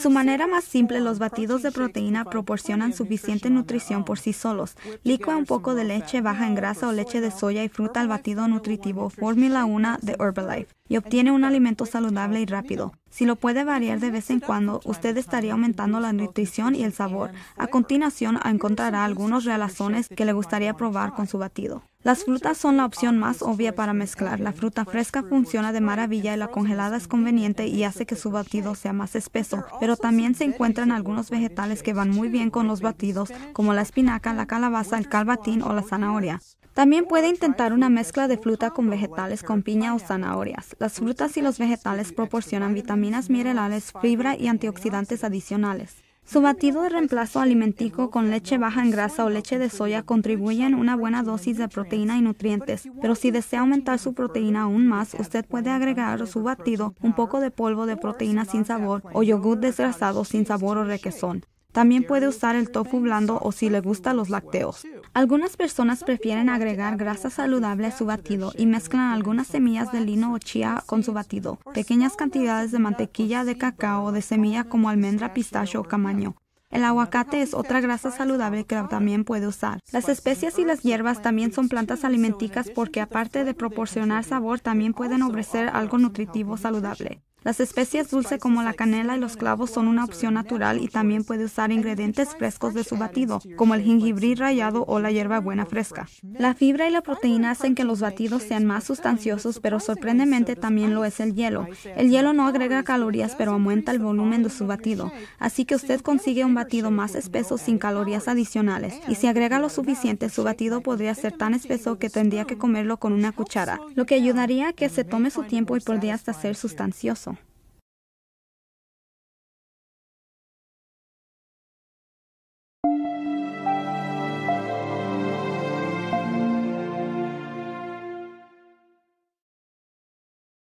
su manera más simple, los batidos de proteína proporcionan suficiente nutrición por sí solos. Licúa un poco de leche baja en grasa o leche de soya y fruta al batido nutritivo Fórmula 1 de Herbalife y obtiene un alimento saludable y rápido. Si lo puede variar de vez en cuando, usted estaría aumentando la nutrición y el sabor. A continuación, encontrará algunos realazones que le gustaría probar con su batido. Las frutas son la opción más obvia para mezclar. La fruta fresca funciona de maravilla y la congelada es conveniente y hace que su batido sea más espeso, pero también se encuentran algunos vegetales que van muy bien con los batidos, como la espinaca, la calabaza, el calbatín o la zanahoria. También puede intentar una mezcla de fruta con vegetales con piña o zanahorias. Las frutas y los vegetales proporcionan vitaminas minerales, fibra y antioxidantes adicionales. Su batido de reemplazo alimenticio con leche baja en grasa o leche de soya contribuyen una buena dosis de proteína y nutrientes, pero si desea aumentar su proteína aún más, usted puede agregar a su batido un poco de polvo de proteína sin sabor o yogur desgrasado sin sabor o requesón. También puede usar el tofu blando o si le gustan los lácteos. Algunas personas prefieren agregar grasa saludable a su batido y mezclan algunas semillas de lino o chía con su batido, pequeñas cantidades de mantequilla de cacao o de semilla como almendra, pistacho o camaño. El aguacate es otra grasa saludable que también puede usar. Las especias y las hierbas también son plantas alimentícias porque aparte de proporcionar sabor, también pueden ofrecer algo nutritivo saludable. Las especias dulces como la canela y los clavos son una opción natural y también puede usar ingredientes frescos de su batido, como el jengibre rallado o la hierbabuena fresca. La fibra y la proteína hacen que los batidos sean más sustanciosos, pero sorprendentemente también lo es el hielo. El hielo no agrega calorías, pero aumenta el volumen de su batido, así que usted consigue un batido más espeso sin calorías adicionales. Y si agrega lo suficiente, su batido podría ser tan espeso que tendría que comerlo con una cuchara, lo que ayudaría a que se tome su tiempo y podría hasta ser sustancioso.